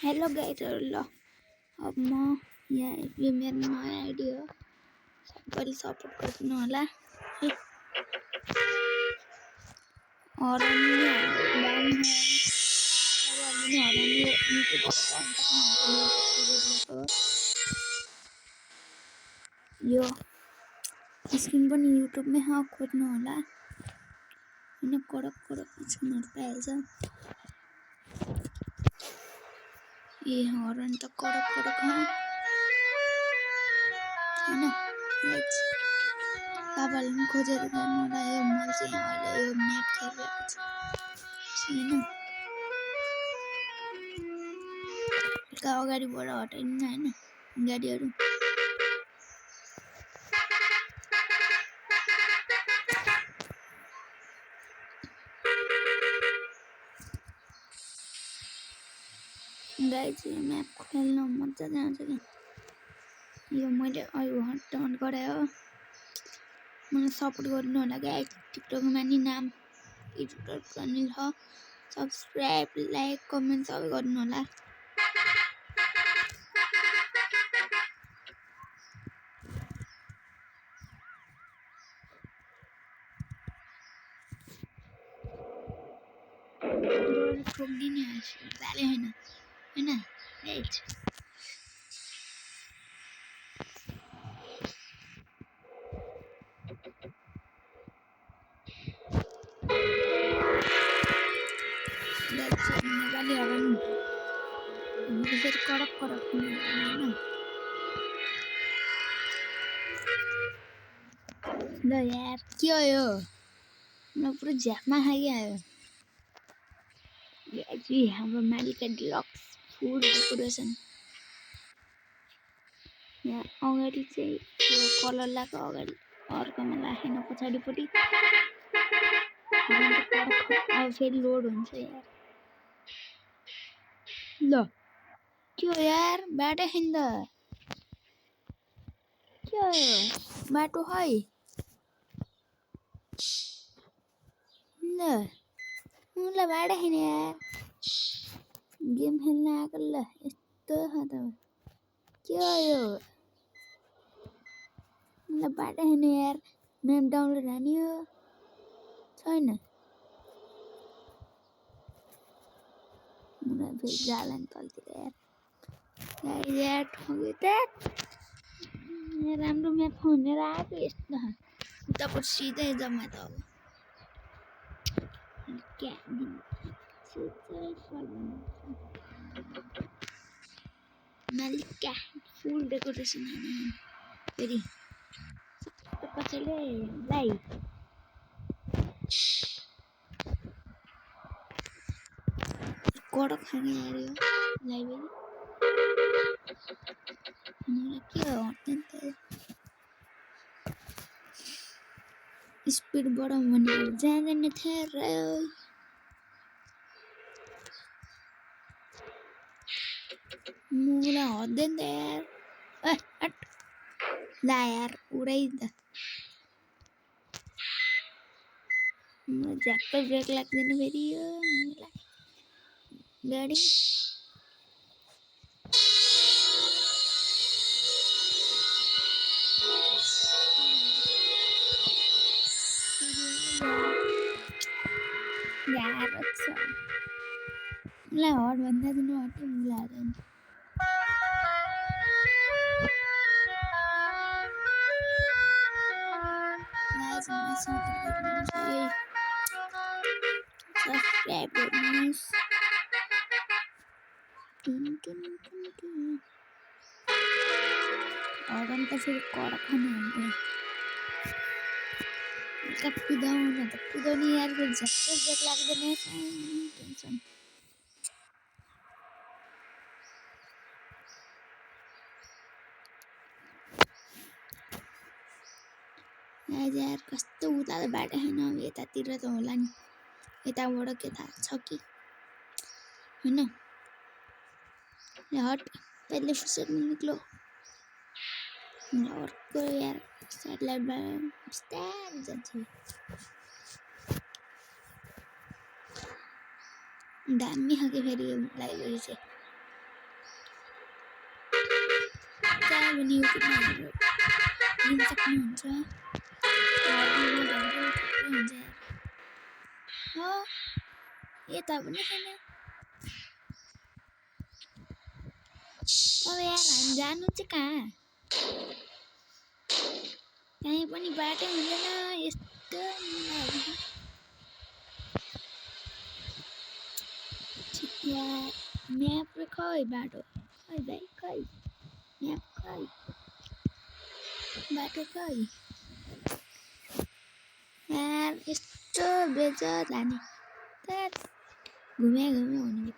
hello guys ल अब म यहाँ यो मेरो नयाँ आइडी हो सबैले सपोर्ट गरिदिनु होला है अरण्य ब्याङ यो स्क्रिन पनि युट्युबमै खोज्नु होला हैन कडक स्क्रिनहरु पाइहाल्छ ए हरन त कडक हैन बाबाले पनि खोजेर गर्नु होला यो मैले चाहिँ अहिले यो म्याप खेलिरहेको छु हैन अगाडिबाट हटाइदिनु हैन गाडीहरु गाइस यो म्याप खेल्न मजा आउँछ के यो मैले अहिले हट गरायो मलाई सपोर्ट गर्नु होला गाइस टिकटकमा नि नाम युट्युबर पनि छ सब्स्क्राइब लाइक कमेन्ट सबै गर्नु होला ठोक्दिने बाले हैन राइट नेपाली हरन कडक हैन ल यार के हो यो म पुरो झ्यापमा खाइआयो जी हाम्रो मालिका डिलक्स फुड डेकोरेसन यहाँ अगाडि चाहिँ यो कलर लाको अगाडि अर्कोमा राखेन पछाडिपट्टि अब फेरि लोड हुन्छ यार ल के हो यार बाटो छैन त के हो यो बाटो है ल मुला बाटो छैन यार गेम खेल्न आएको ल यस्तो छ त के हो यो मुला बाटो छैन यार म्याप डाउनलोड हान्यो छैन मुला फेरि जाला नि तलतिर यार ठग्यो त राम्रो म्याप खोजेर आएको यस्तो उतापट्टि सिधै जम्मा त अब मालिका फुल डेकोरेसन फेरि पछाडि लाई कडक खाने यार यो लाइब्रेरी के हो स्पिड बढाउँ भने जाँदैन थियो र मुला हट्दैन त यार हट ला यार उडाइ त झ्याप्पै ब्रेक लाग्दैन फेरि यो मुला गाडी यार अच्छा मुला हट भन्दा त नहट्यो मुला हट्दैन सब्सक्राइब गर्नुहोस् हरन त फेरि कडक खाने हुन्छ कुदाउन त कुदाउने यार फेरि झ्याप्पै ब्रेक लाग्दैन टेन्सन यार कस्तो उता त बाटो छैन अब यतातिर त होला नि यताबाट के थाहा छ कि हैन हट पहिले फुर्सदमा निक्लो अर्को यार साइडलाइट बिस्तारै जान्छ दामी खालको फेरि लाइब्रेरी चाहिँ भने युट्युबमा हेरेर लिन सक्नुहुन्छ हुन्छ हो यता पनि छैन अब यार हामी जानु चाहिँ कहाँ कहीँ पनि बाटो हुँदैन यस्तो यार म्याप र खै बाटो खै भाइ खै म्याप खै बाटो खै यार यस्तो बेजार जाने घुमे हुने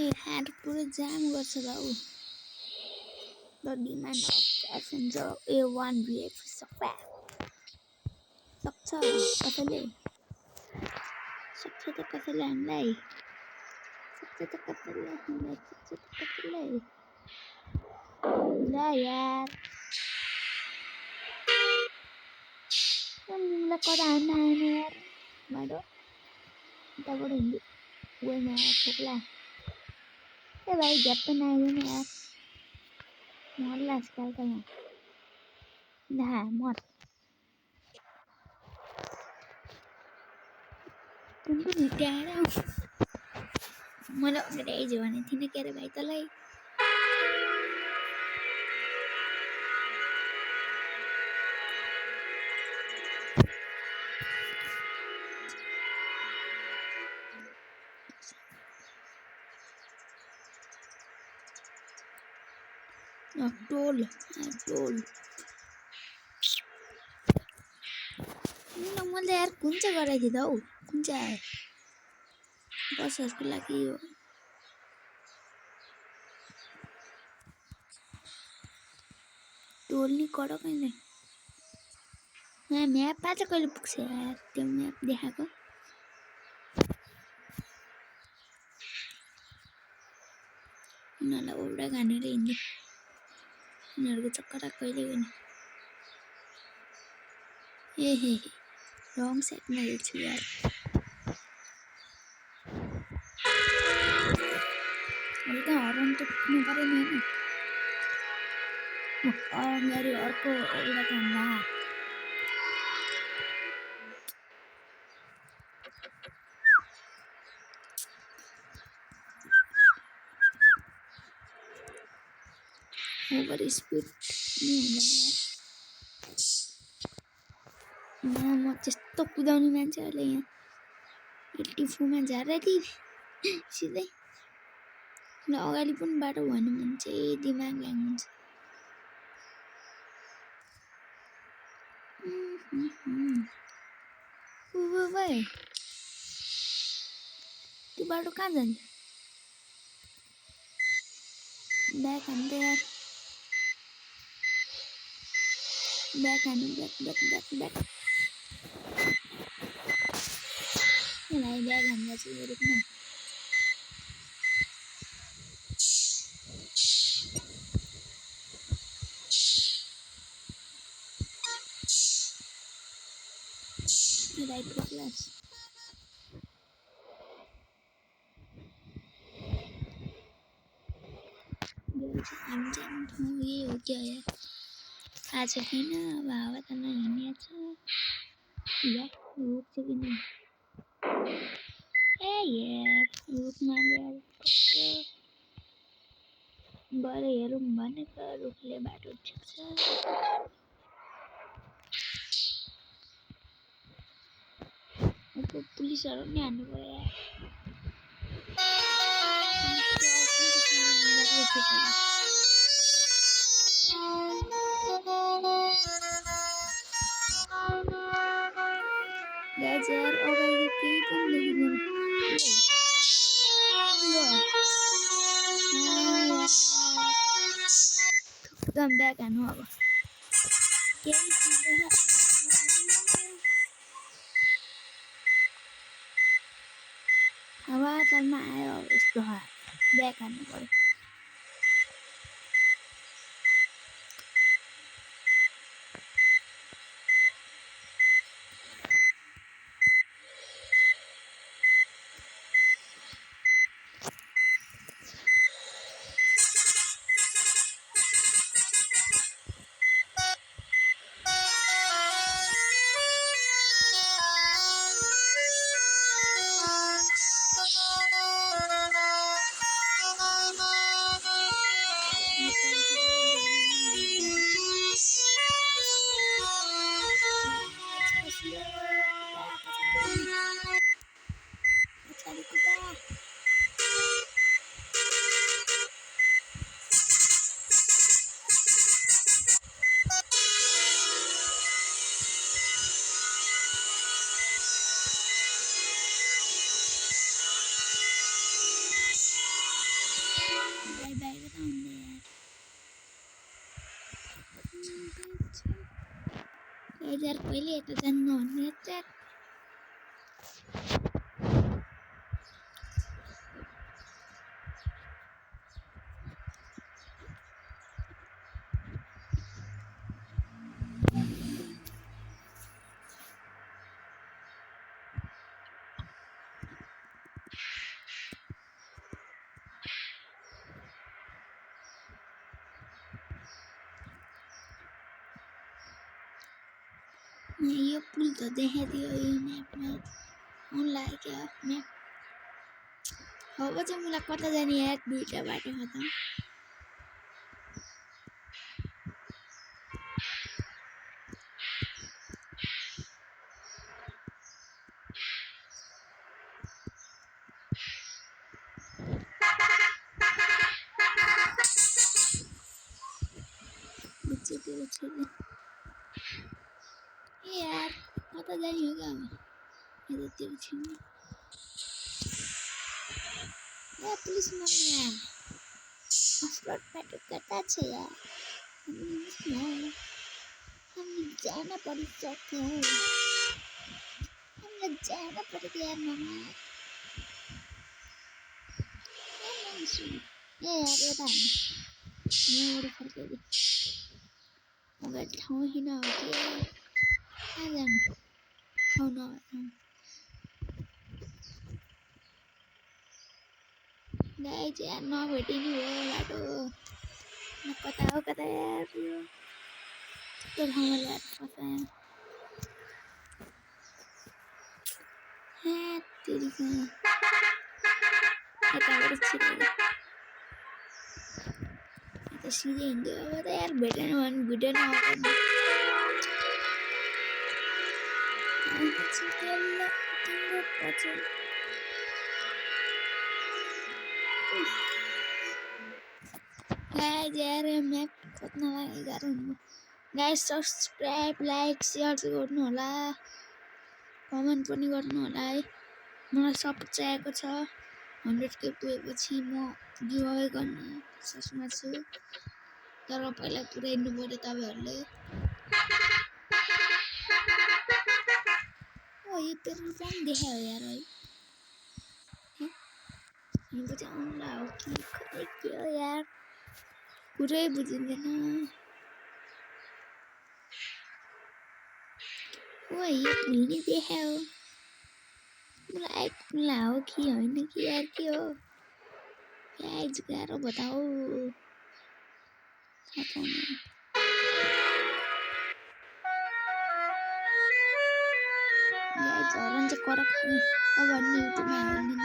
यार पुरो जाम गर्छ बाउ the demand of passenger A1 VF सक्छ कसैले सक्छ त कसैले हामीलाई ल यार तिमीलाई कता हान्न आएन यार बाटो यताबाट हिँड्यो गएन ठोक्ला ए भाइ झ्याप्प नआइदिनु यार मर्ला आजकल त यहाँ धा मर कुन हिँड्याएर मलाई अगाडि आइज भने थिइनँ के अरे भाइ तँलाई टोल मैले यार कुन चाहिँ गराएको थिएँ त हौ कुन चाहिँ बसहरूको लागि यो टोल नि कडक होइन यहाँ म्यापमा चाहिँ कहिले पुग्छ यार त्यो म्याप देखाएको उनीहरूलाई औडा घानेर हिँड्ने उनीहरूको चक्कर कहिले गर्ने ए हे रङ साइडमा हेर्छु यार हल्का हरन त पुग्नु पऱ्यो नि होइन अगाडि अर्को एउटा काममा ओभर स्पिड नि हुँदैन म त्यस्तो कुदाउने मान्छेहरूले यहाँ 84मा झारेर सिधै ल अगाडि पनि बाटो भएन भने चाहिँ दिमाग ह्याङ हुन्छ भाइ त्यो बाटो कहाँ जान्छ ब्याक हान्नु त यार ब्याक हान्नु ब्याक भाइ ब्याग हान्दा चाहिँ हेरेको न राइट क्लास हामी जाने ठाउँ यही हो क्या यार थाहा छ किन अब हावा त नहिँडिया छ या रोक्छ किन ए यार रुखमा ल्याएर गएर हेरौँ भनेको रुखले बाटो ठेक्छ पुलिसहरू नि हान्नु पर्यो यार एकदम ब्याक हान्नु अब केही हुँदैन हावा चल्न आयो यस्तो ब्याक हान्नु पर्यो पछाडि कुदा बाई बताउने यार पहिले यता जान्नु भन्ने यार यो पुल त देखाइदियो यो म्यापमा आउनु लाग्यो क्या म्याप अब चाहिँ मलाई कता जाने यार दुईटा बाटो खतम ए यार कता जाने हो क्या अब यतातिर छिन् ए पुलिस मान्ने हस्पिटल बाटो कता छ यार हामी जान परिसक्यो हामीलाई जान पऱ्यो यार मामा ए यार यता यहाँबाट फर्केको अगाडि ठाउँ किन हो कि कहाँ जानु ठाउँ नभए गाइज यार नभेटिने भयो बाटो न कता हो कता यार यो यस्तो ठाउँमा ल्याएर फसायो तेरिको यताबाट छिरेको यता सिधै हिँड्दै अब त यार भेटेन भने भिडियो नआउनु तिम्रो पछि गाइज यार म्याप खोज्नलाई गाह्रो हुनु गाइज सब्सक्राइब लाइक सेयर चाहिँ गर्नु होला कमेन्ट पनि गर्नु होला है मलाई सपोर्ट चाहिएको छ 100K पुगेपछि म गिभअवे गर्ने सोचमा छु तर पहिला पुऱ्याइनु पर्यो तपाईहरुले ओ यो पेट्रोल पम्प देखायो यार है यो चाहिँ आउला हो कि खै के हो यार पुरै बुझिँदैन ओ यो पुल्ने देखायो मलाई आइपुग्ला हो कि होइन कि यार के हो गाइज गाह्रो बताऊ थाहा पाउनु गाइज हरन चाहिँ करक खाने अब भन्ने युट्युबमा हाल्ने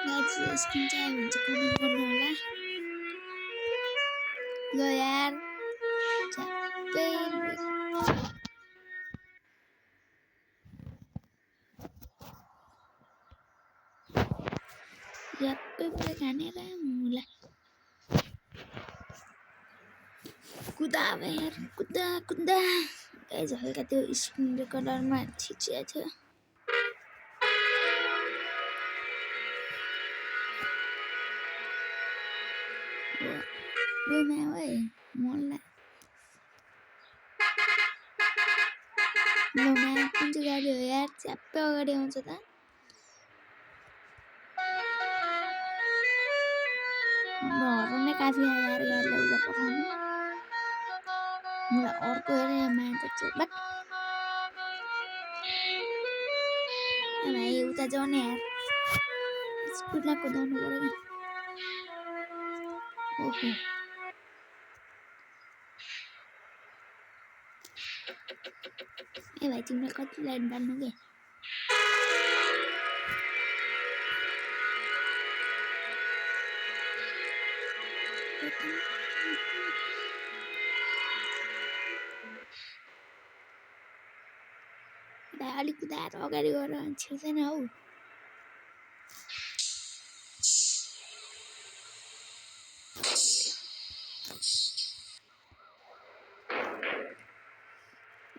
गाइज स्क्रिन चाहिँ हुन्छ कमेन्ट गर्नु होला ल यार याप्पे खाने मुला कुदा यार कुदा कुदा गाइज हल्का त्यो स्क्रिन रेकर्डरमा खिचिएको थियो लुमा ओए मलाई लुमा कुन चाहिँ गाडी हो यार च्याप्पै अगाडि आउँछ त हाम्रो हराउने काफी आएर गाडीलाई उता पठाउनु मलाई अर्को हेर यहाँ माया त चोबाट भाइ उता जाऊ न यार स्पिडमा कुदाउनु पर्यो कि ओहो ए भाइ तिमीलाई कति लाइट बाल्नु के भाइ अलिक कुदाएर अगाडि गएर छिर्दैन हौ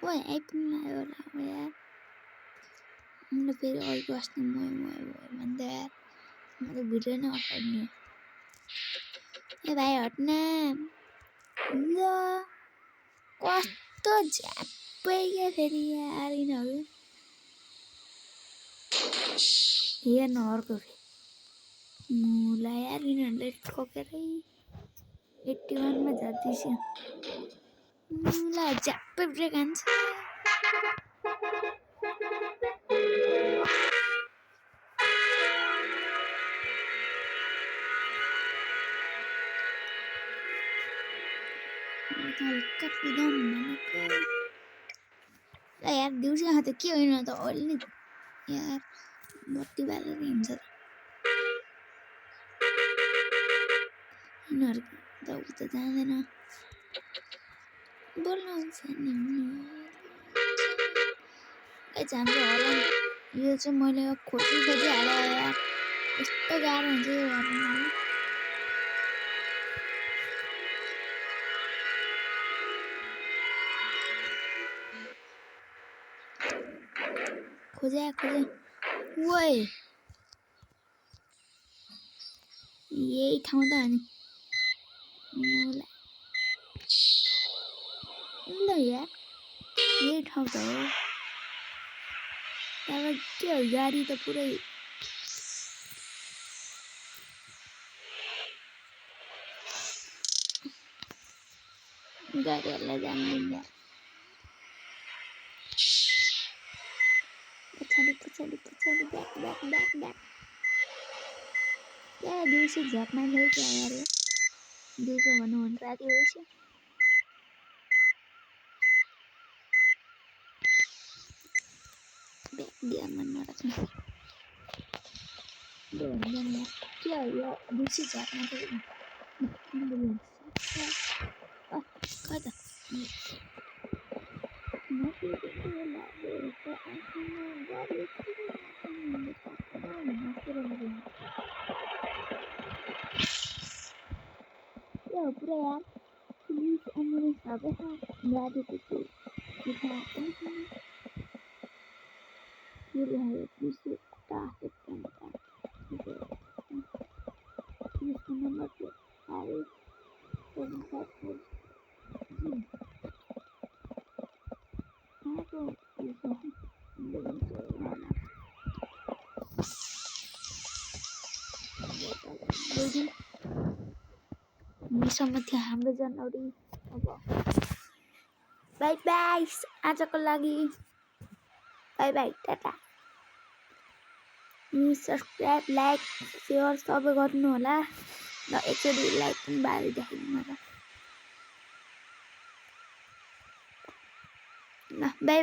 ओए आइपुग्नु आयो होला हो यार म फेरि अर्को अस्ति मोय भन्दै यार म त भिडियो नै हटाइदिने ए भाइ हट्न ल कस्तो झ्याप्पै क्या फेरि यार यिनीहरू हेर्न अर्को फेरि मुला यार यिनीहरूले ठोकेरै 81 मा झर्दैछ मुला झ्याप्पै ब्रेक हान्छ हल्का कुदाउनु भनेको यार दिउँसो त के होइन त अहिले यार बत्ती बालेर हिँड्छ यिनीहरू त उता जाँदैन बोल्नुहुन्छ नि हाम्रो हराउनु यो चाहिँ मैले खोजी हालेँ यार यस्तो गाह्रो हुन्छ यो हराउनु खोजे ओए यही ठाउँ त अनि ल यार यही ठाउँ त हो तर के हो गाडी त पुरै गाडीहरूलाई जान्दिन्न पछाडि ब्याक क्या दिउँसो झ्यापमा ल्याउ क्या यार दिउँसो भन्नु भने राति होइछ ब्याक गियरमा नराख्नु के हो यो दिउँसो झ्यापमा चाहिँ कता पुरा यार पुलिस एम्बुलेंस भएको छ गाडीको त्यो उठा पनि छैन के लेखेको पुलिसको ट्राफिक पुलिसको नम्बर प्लेट आयो मिसम्म थियो हाम्रो जनवरी अब बाई बाई आजको लागि by by Tata subscribe like share सबै गर्नु होला र एकचोटि लाइक पनि बालिदिनु होला ल बाई बाई